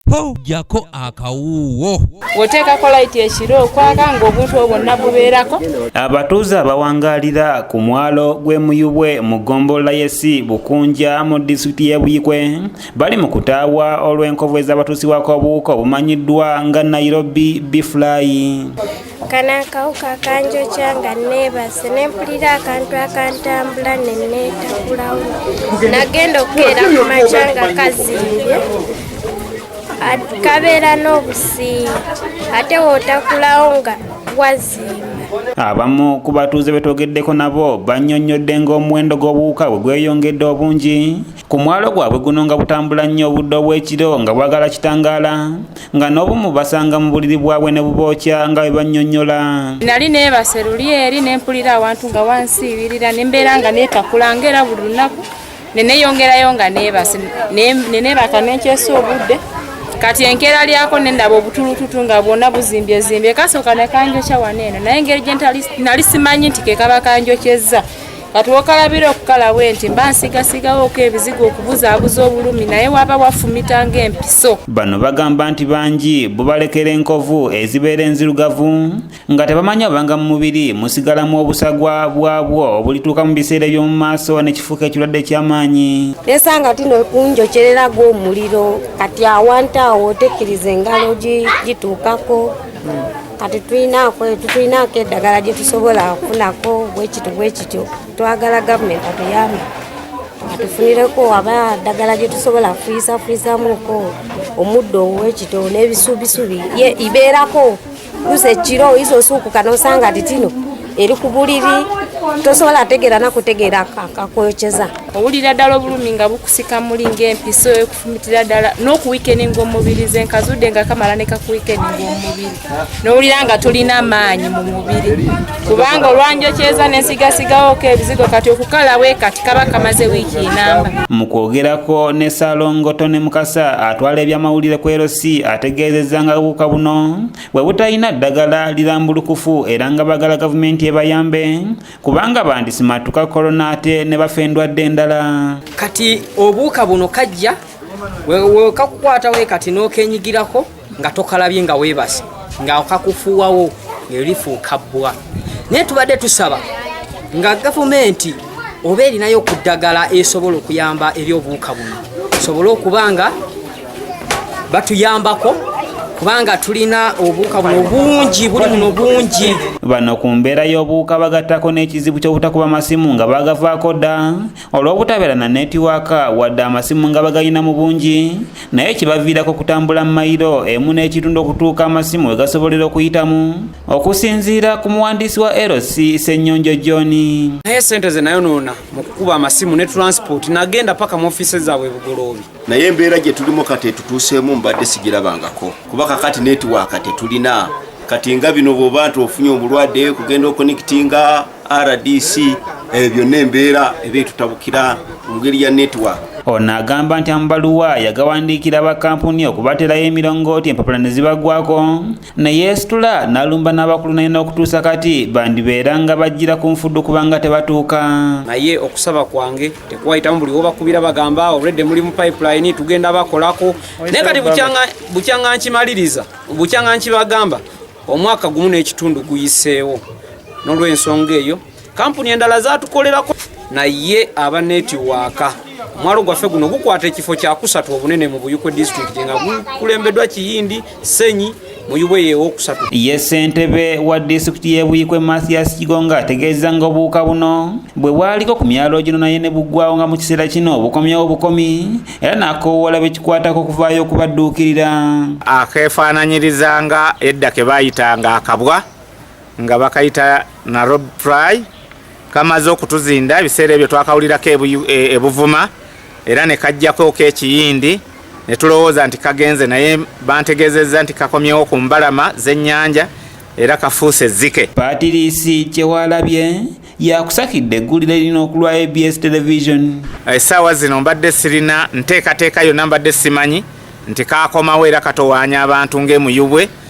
po jako akawuwo woteka ko light ekiro kwaka ng'obuntu obwonna bubeerako. Abatuuze abawangalira ku mwalo gw'emuyubwe mu ggombolola y'essi Bukunja mu disitulikiti y'e Buikwe bali mu kutaawa olw'enkovu ez'abatuusibwako obuwuka obumanyiddwa nga Nairobi bifly. Kana akawuka akanjokya nga neebase ne mpulira akantu akantambula ne neetabulawo. Nagenda okukeera ku makya nga kazimbye kabeera n'obusiiya ate wootakulawo nga wazimba. Abamu ku batuuze betwogeddeko nabo bannyonnyodde ng'omuwendo gw'obuwuka bwe gweyongedde obungi ku mwalo gwabwe guno nga butambula nnyo obudde obw'ekiro nga bwagala kitangaala nga n'obumu basanga mu buliri bwabwe ne bubookya nga bwe bannyonnyola. Nali neebase luli eri ne mpulira awantu nga wansiibirira ne mbeera nga neetakula ng'era buli lunaku ne neeyongerayo nga neebase ne neebaka n'enkyesa obudde. Kati enkeera lyako nendaba obutulututu nga bwonna buzimbyezimbye kasooka ne kanjokya waneeno naye engeri gye nali simanyi nti ke kaba kanjokyezza kati wokalabira okukalawo enti mba nsigasigawooko ebizigo okubuzaabuza obulumi naye waba wafumita ng'empiso. Bano bagamba nti bangi bubalekera enkovu ezibeera enzirugavu nga tebamanyi obanga mu mubiri musigalamu obusagwa bwabwo obulituuka mu biseera eby'omu maaso nekifuuka ekirwadde ky'amaanyi. Nesanga tino kunjokyerera gw'omuliro kati awantu awo otekkiriza engalo gituukako. Kati tulinaako eddagala gye tusobola okufunako bwekityo twagala gavumenti atuyambe atufunireko aba ddagala gye tusobola kufiisamuko omuddo ow'ekito n'ebisubisubi ibeerako lusa ekiro izo osuukuka n'osanga ti tino eri ku buliri tosobola ategeera nakutegeera akakoyokyeza. Owulira ddala obulumi nga bukusika muli ng'empiso ekufumitira ddala n'okuwikeninga omubiri ze nkazudde nga kamala ne kakuwikeninga omubiri n'owulira nga tulina amaanyi mu mubiri kubanga olwanjokyeza n'ensigasigawooko ebizigo kati okukalawe kati kaba kamaze wiiki inamba. Mu kwogerako ne Salongoto ne Mukasa atwala ebyamawulire ku LC ategeezezza nga obuwuka buno bwe butalina ddagala lirambulukufu era nga bagala gavumenti ebayambe kubanga bandisimatuka korona ate ne bafa endwadde endala. Kati obuwuka buno kajja wekakukwatawo kati n'okenyigirako nga tokalabye nga weebase nga okakufuuwawo ng'erifuuka bbwa. Naye tubadde tusaba nga gavumenti oba erinayo ku ddagala esobola okuyamba eri obuwuka buno sobole okubanga batuyambako kubanga tulina obuwuka buno bungi buli muno bungi. Bano ku mbeera y'obuwuka bagattako n'ekizibu ky'obutakuba masimu nga bagavaako dda olw'obutabeera na netiwaaka wadde amasimu nga bagalina mu bungi naye kibaviirako kutambula mu mayiro emu n'ekitundu okutuuka amasimu we gasobolera okuyitamu okusinziira ku muwandiisi wa LC Ssennyonjo John. Naye ssente ze nayonoona mu kukuba amasimu ne transport nagenda paka mu ofiisi zaabwe Bugoloobi. Naye embeera gye tulimu kati tutuuseemu mbadde sigirabangako kuba kakati netiwaaka tetulina kati nga bino bw'oba nti ofunye obulwadde kugenda okonekitinga RDC ebyo n'embeera ebeetutabukira mu ngeri ya netiwaaka. Ono agamba nti amabaluwa yagawandiikira bakampuni okubaterayo emirongooti empapula ne zibagwako ne yeesitula n'alumba n'abakulu naye n'okutuusa kati bandibeera nga bajjira ku nfuddu kubanga tebatuuka. Naye okusaba kwange tekuwayitamu buli wobakubira bagamba obulwadde muli mu pipeline tugenda bakolako naye kati bukyanga nkimaliriza bukyanga nkibagamba omwaka gumu n'ekitundu guyiseewo n'olw'ensonga eyo kampuni endala zaatukolerako naye aba netiwaaka omwalo gwaffe guno gukwata ekifo kya kusatu obunene mu Buikwe district nga gukulembeddwa Kiyindi Senyi Muyubwe yeewokusatu. Ye ssentebe wa disitulikiti y'e Buikwe Mathias Kigonga ategeeza nga obuwuka buno bwe bwaliko ku myalo gino naye ne buggwawo nga mu kiseera kino bukomyawo bukomi era n'akoowoola bekikwatako okuvaayo okubadduukirira. Akeefaananyirizanga edda ke baayitanga akabwa nga bakayita Nairobi fly kamaze okutuzinda ebiseera ebyo twakawulirako ebuvuma era ne kajjako ekiyindi ne tulowooza nti kagenze naye bantegeezezza nti kakomyewo ku mbalama z'ennyanja era kafuuse ezzike. Patrice Kyewalabye yakusakidde eggulire lino okulwa ABS television. Essaawa zino mbadde sirina nteekateeka yonna mbadde simanyi nti kaakomawo era katowaanya abantu ng'emuyubwe.